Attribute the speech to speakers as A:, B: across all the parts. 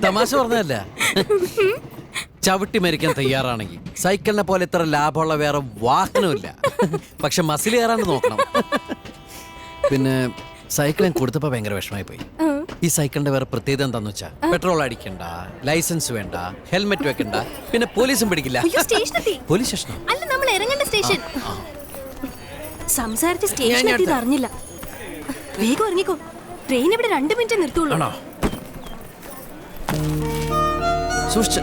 A: തമാശ പറഞ്ഞതല്ല. ചവിട്ടി മരിക്കാൻ തയ്യാറാണെങ്കിൽ സൈക്കിളിനെ പോലെ ഇത്ര ലാഭമുള്ള വേറെ വാഹനമില്ല. പക്ഷെ മസിൽ കയറാണ്ട് നോക്കണം. പിന്നെ സൈക്കിൾ ഞാൻ കൊടുത്തപ്പോ ഭയങ്കര വിഷമായി പോയി. ഈ സൈക്കിളിന്റെ വേറെ പ്രത്യേകത എന്താന്ന് വെച്ചാ പെട്രോൾ അടിക്കണ്ട, ലൈസൻസ് വേണ്ട, ഹെൽമെറ്റ് വെക്കണ്ട, പിന്നെ പോലീസും പിടിക്കില്ല. പോലീസ് സ്റ്റേഷനോ?
B: അല്ല, നമ്മൾ ഇറങ്ങേണ്ട സ്റ്റേഷൻ. സംസാരിച്ച് സ്റ്റേഷൻ എത്തിയത് അറിഞ്ഞില്ല. വേഗം ഇറങ്ങിക്കോ, ട്രെയിൻ ഇവിടെ 2 മിനിറ്റ് നിർത്തുള്ളൂ.
A: ആണോ? സൂക്ഷിച്ച്.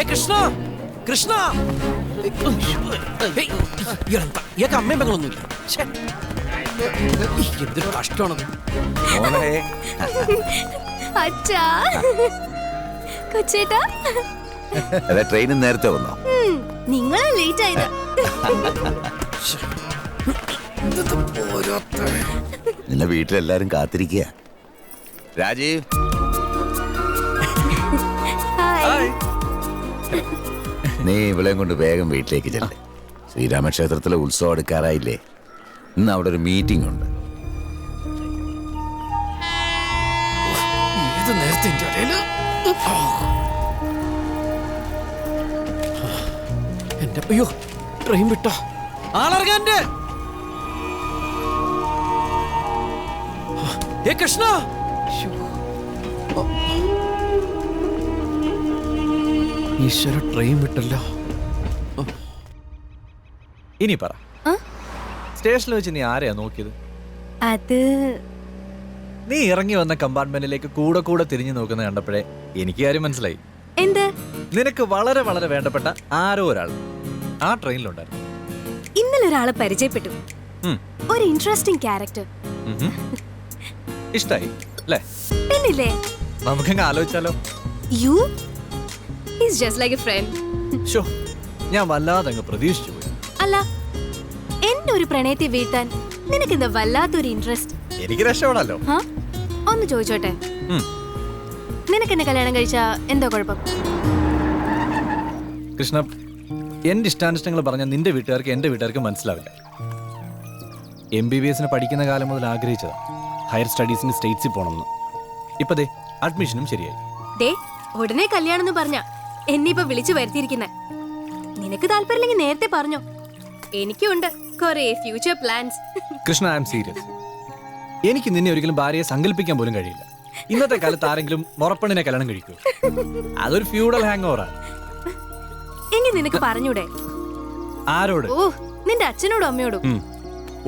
A: കൃഷ്ണ കൃഷ്ണ, അമ്മയും പെങ്ങളൊന്നുമില്ല. എന്തൊരു കഷ്ടമാണത്.
B: അച്ഛാ, കൊച്ചേട്ടാ,
C: ട്രെയിൻ നേരത്തെ വന്നോ?
B: നിങ്ങൾ ലേറ്റ് ആയത്.
C: നിന്നെ വീട്ടിലെല്ലാരും കാത്തിരിക്കുക. രാജീവ്, നീ ഇവളെയും കൊണ്ട് വേഗം വീട്ടിലേക്ക് ചെല്ല്. ശ്രീരാമക്ഷേത്രത്തിലെ ഉത്സവം എടുക്കാറായില്ലേ? ഇന്ന് അവിടെ ഒരു മീറ്റിംഗ് ഉണ്ട്.
A: എന്റെ അയ്യോ, ട്രെയിൻ വിട്ടോ? ആളറിയാൻ്റെ കൃഷ്ണ, ഈശ്വര, ട്രെയിൻ വിട്ടല്ലോ.
D: ഇനി പറ, സ്റ്റേഷനിൽ വെച്ച് നീ ആരെയാ നോക്കിയത്?
B: അത്
D: നീ ഇറങ്ങി വന്ന കമ്പാർട്ട്മെന്റിലേക്ക് കൂടെ കൂടെ തിരിഞ്ഞു നോക്കുന്ന കണ്ടപ്പോഴേ എനിക്ക് കാര്യം മനസ്സിലായി.
B: എന്ത്?
D: നിനക്ക് വളരെ വളരെ വേണ്ടപ്പെട്ട ആരോ ഒരാൾ ആ ട്രെയിനിലുണ്ടായിരുന്നു.
B: ഇന്നലെ ഒരാളെ പരിചയപ്പെട്ടു. ഒരു ഇൻട്രസ്റ്റിംഗ് ക്യാരക്ടർ.
D: ഇഷ്ടായി അല്ലേ?
B: പിന്നില്ലേ,
D: നമുക്കങ്ങ് ആലോചിച്ചാലോ?
B: You is just like a friend.
D: ഷോ, ഞാൻ വല്ലാതെ അങ്ങ് പ്രതീക്ഷിച്ചു പോയി.
B: അല്ല, എന്നെ ഒരു പ്രണയത്തെ വീഴ്ത്താൻ നിനക്കെന്താ വല്ലാത്തൊരു ഇൻട്രസ്റ്റ്?
D: എനിക്ക് രക്ഷപ്പെടാലോ.
B: ഒന്ന് ചോദിച്ചോട്ടെ, നിനക്ക് എന്നെ കല്യാണം കഴിച്ചാ എന്താ കുഴപ്പം?
D: കൃഷ്ണ, എന്റെ ഇഷ്ടാനിഷ്ടങ്ങൾ പറഞ്ഞാൽ നിന്റെ വീട്ടുകാർക്ക് എന്റെ വീട്ടുകാർക്ക് മനസ്സിലാവില്ല. MBBS പഠിക്കുന്ന കാലം മുതൽ ആഗ്രഹിച്ചതാ ഹയർ സ്റ്റഡീസിന് സ്റ്റേറ്റ്സിൽ പോകണമെന്ന്. ഇപ്പൊ ദേ അഡ്മിഷനും ശരിയായി.
B: ദേ, ഉടനെ കല്യാണം എന്ന് പറഞ്ഞ എന്നെ ഇപ്പൊ വിളിച്ചു വരുത്തിയിരിക്കുന്നെ. നിനക്ക് താല്പര്യമില്ലെങ്കിൽ നേരത്തെ പറഞ്ഞോ, എനിക്കുണ്ട് കുറെ future plans.
D: Krishna, I am serious. എനിക്ക് നിന്നെ ഒരിക്കലും ഭാര്യയെ സങ്കല്പിക്കാൻ പോലും കഴിയില്ല. ഇന്നത്തെ കാലത്ത് ആരെങ്കിലും മുറപ്പെണ്ണിനെ കല്യാണം കഴിക്കൂ? അതൊരു ഫ്യൂഡൽ ഹാങ് ഓവറാണ്.
B: എങ്കിൽ നിനക്ക് പറഞ്ഞൂടെ?
D: ആരോട്?
B: ഓ, നിന്റെ അച്ഛനോടും അമ്മയോടും.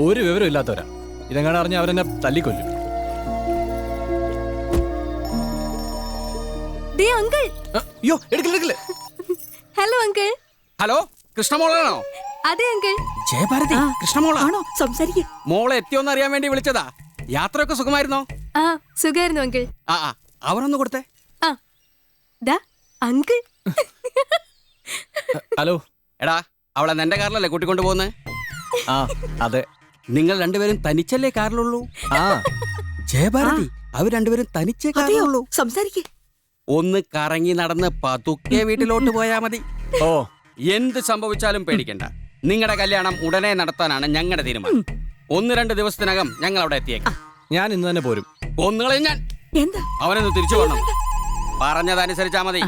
D: ഒരു വിവരം ഇല്ലാത്തവരാ. ഇതെങ്ങാണ് അറിഞ്ഞ അവരെന്നെ തല്ലിക്കൊല്ലും. അയ്യോ, എടുക്കില്ല.
B: Hello uncle.
E: ഹലോ, കൃഷ്ണമോളാണോ?
B: അതെ അങ്കിൾ.
E: ജയഭാരതി, കൃഷ്ണമോളാണോ?
B: സംസാരിക്കും.
E: മോളെ എത്തിയോന്ന് അറിയാൻ വേണ്ടി വിളിച്ചതാ. യാത്രയൊക്കെ സുഖമായിരുന്നോ?
B: ആ, സുഖായിരുന്നു അങ്കിൾ.
E: അവരൊന്ന് കൊടുത്തേ.
B: അങ്കിൾ.
D: ഹലോ.
E: എടാ, അവളെ നിന്റെ കാറിലല്ലേ കൂട്ടിക്കൊണ്ടു പോകുന്നേ?
D: ആ, അതെ.
E: നിങ്ങൾ രണ്ടുപേരും തനിച്ചല്ലേ കാറിലുള്ളൂ? ജയഭാരതി, അവർ രണ്ടുപേരും തനിച്ചേ കാറിലുള്ളൂ.
B: സംസാരിക്കേ.
E: ഒന്ന് കറങ്ങി നടന്ന് പതുക്കെ വീട്ടിലോട്ട് പോയാ മതി.
D: ഓ,
E: എന്ത് സംഭവിച്ചാലും പേടിക്കണ്ട. നിങ്ങളുടെ കല്യാണം ഉടനെ നടത്താനാണ് ഞങ്ങളുടെ തീരുമാനം. 1-2 ദിവസത്തിനകം ഞങ്ങൾ അവിടെ എത്തിയേക്കാം.
D: ഞാൻ ഇന്ന് തന്നെ പോരും.
E: ഒന്നുകളെ ഞാൻ
B: എന്താ
E: അവനൊന്ന് തിരിച്ചു പോകണം. പറഞ്ഞതനുസരിച്ചാ മതി.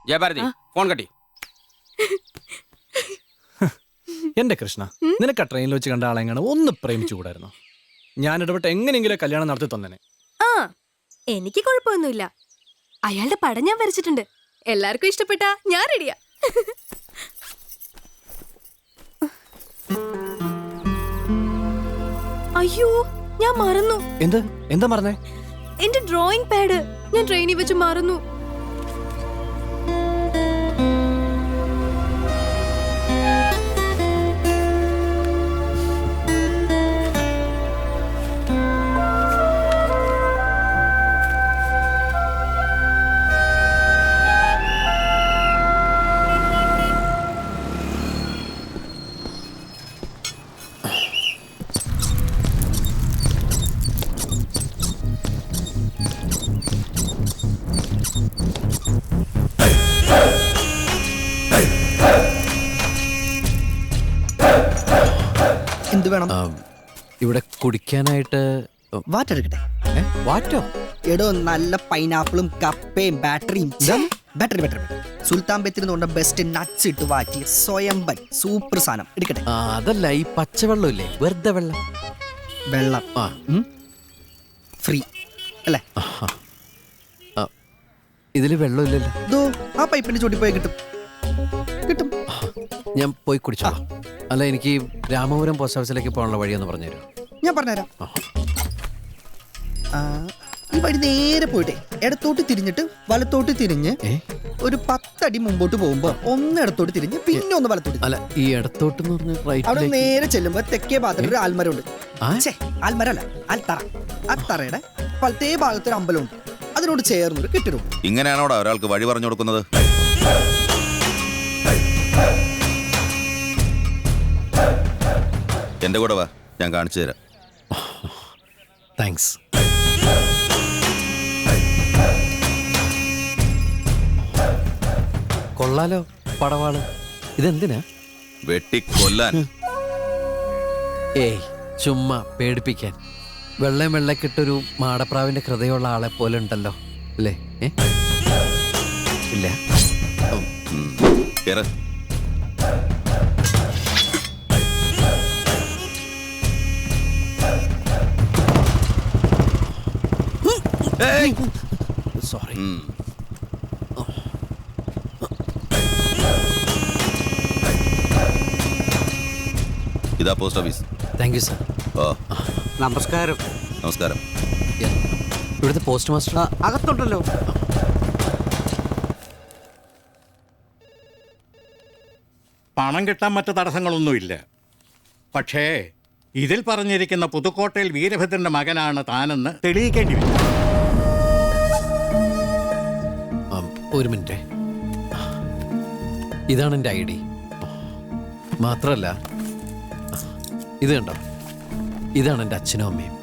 E: ജയഭാരതി, ഫോൺ കട്ടി.
D: എന്റെ കൃഷ്ണ, നിനക്ക് ആ ട്രെയിനിൽ വെച്ച് കണ്ട ആളെങ്ങനെ ഒന്ന് പ്രേമിച്ചുകൂടായിരുന്നോ? ഞാൻ ഇടപെട്ട് എങ്ങനെയെങ്കിലും കല്യാണം നടത്തി തന്നെ.
B: എനിക്ക് കുഴപ്പമൊന്നുമില്ല. അയാളുടെ പടം ഞാൻ വരച്ചിട്ടുണ്ട്. എല്ലാവർക്കും ഇഷ്ടപ്പെട്ടാ ഞാൻ റെഡിയാ. അയ്യോ, ഞാൻ മറന്നു.
D: എന്താ മറന്നേ?
B: എന്റെ ഡ്രോയിങ് പാഡ് ഞാൻ ട്രെയിനിൽ വെച്ച് മറന്നു.
F: എന്ത് വേണം?
A: ആ, ഇവിടെ കുടിക്കാനായിട്ട്
F: വാറ്റെടുക്കട്ടെ?
A: വാറ്റോ?
F: എടോ, നല്ല പൈനാപ്പിളും കപ്പയും ബാറ്ററിയും. ബാറ്ററി ബാറ്ററി സുൽത്താൻ ബത്തേരിന്ന് കൊണ്ട ബെസ്റ്റ് നട്ട്സ് ഇട്ട് വാറ്റി സ്വയംബൻ സൂപ്പർ സാധനം എടുക്കട്ടെ?
A: ആ, അതല്ല, ഈ പച്ചവെള്ളം ഇല്ലേ, വെറുതെ വെള്ളം.
F: വെള്ളം
A: ആ
F: ഫ്രീ അല്ലേ?
A: ഇതില് വെള്ളമില്ലല്ലോ.
F: ഇതോ ആ പൈപ്പിന്റെ ചോട്ടി പോയി കിട്ടും. കിട്ടും.
A: ഞാൻ പോയി കുടിച്ചോളാം. അല്ല, എനിക്ക് രാമപുരം പോസ്റ്റ് ഓഫീസിലേക്ക് പോകാനുള്ള വഴിയൊന്ന് പറഞ്ഞുതരും.
F: ഞാൻ പറഞ്ഞുതരാം. ഈ വഴി നേരെ പോയിട്ടേ ഇടത്തോട്ട് തിരിഞ്ഞിട്ട് വലത്തോട്ട് തിരിഞ്ഞ് ഒരു 10 അടി മുമ്പോട്ട് പോകുമ്പോ ഒന്ന് ഇടത്തോട്ട് തിരിഞ്ഞ് പിന്നെ ഒന്ന് വലത്തോട്ട്.
A: അല്ല, ഈ ഇടത്തോട്ട്
F: അവിടെ
A: റൈറ്റ്.
F: നേരെ ചെല്ലുമ്പോ തെക്കേ ഭാഗത്ത് ഒരു ആൽമരമുണ്ട്.
A: ആ?
F: ആൽമരല്ല, ആൽത്തറ. ആ തറയുടെ വലത്തേ ഭാഗത്തൊരു അമ്പലമുണ്ട്. അതിനോട് ചേർന്നൊരു കെട്ടിടവും.
C: ഇങ്ങനെയാണോടാ ഒരാൾക്ക് വഴി പറഞ്ഞു കൊടുക്കുന്നത്? എന്റെ കൂടെ വാ, ഞാൻ കാണിച്ചു തരാം.
A: താങ്ക്സ്. കൊള്ളാലോ പടവാള്. ഇതെന്തിനാ?
C: വെട്ടിക്കൊല്ലാൻ.
A: ഏയ്, ചുമ്മാ പേടിപ്പിക്കാൻ. വെള്ളക്കിട്ടൊരു മാടപ്രാവിന്റെ ഹൃദയമുള്ള ആളെ പോലെ ഉണ്ടല്ലോ അല്ലേ? ഇല്ല.
C: കേറ്.
A: സോറി.
C: ഇതാ post office.
A: Thank you sir.
C: ഓ,
G: നമസ്കാരം.
C: നമസ്കാരം.
A: ഇവിടുത്തെ പോസ്റ്റ് മാസ്റ്റർ
G: അകത്തുണ്ടല്ലോ.
H: പണം കിട്ടാൻ മറ്റ് തടസ്സങ്ങളൊന്നുമില്ല. പക്ഷേ ഇതിൽ പറഞ്ഞിരിക്കുന്ന പുതുക്കോട്ടയിൽ വീരഭദ്രന്റെ മകനാണ് താനെന്ന് തെളിയിക്കേണ്ടി വരും.
A: ഒരു മിനിറ്റ്. ഇതാണ് എൻ്റെ ID. മാത്രല്ല, ഇത് കണ്ടോ, ഇതാണ് എൻ്റെ അച്ഛനും അമ്മയും.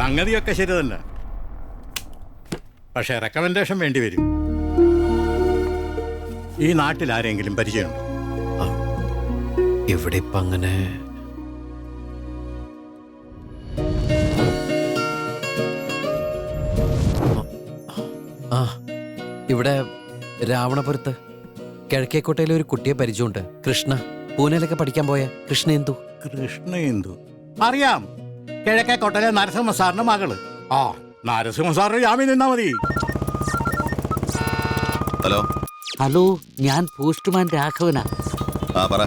H: സംഗതിയൊക്കെ ശരി തന്നെ. പക്ഷേ റെക്കമെൻഡേഷൻ വേണ്ടി വരും. ഈ നാട്ടിൽ ആരെങ്കിലും പരിചയമുണ്ടോ?
A: ഇവിടെ ഇപ്പം അങ്ങനെ ആ, ഇവിടെ രാവണപുരത്ത് കിഴക്കേക്കോട്ടയിലെ ഒരു കുട്ടിയെ പരിചയമുണ്ട്. കൃഷ്ണ. പൂനെയിലൊക്കെ പഠിക്കാൻ പോയ കൃഷ്ണേന്ദു.
H: കൃഷ്ണേന്ദു അറിയാം. കിഴക്കേക്കോട്ടയിലെ നരസിംഹ സാറിന്റെ മകള്. ആ, നരസിംഹ സാറിന് ജാമ്യം നിന്നാ മതി.
C: ഹലോ.
G: ഹലോ, ഞാൻ പോസ്റ്റ്മാൻ രാഘവനാ.
C: ആ, പറ.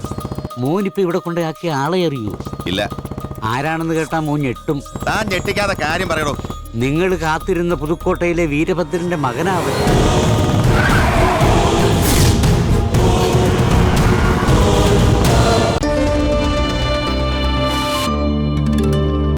G: മോൻ ഇപ്പൊ ഇവിടെ കൊണ്ടാക്കിയ ആളെ അറിയൂ?
C: ഇല്ല.
G: ആരാണെന്ന് കേട്ടാ മോൻ ഞെട്ടും.
C: താൻ ഞെട്ടിക്കാതെ കാര്യം പറയണോ.
G: നിങ്ങൾ കാത്തിരുന്ന പുതുക്കോട്ടയിലെ വീരഭദ്രന്റെ മകനാവൻ.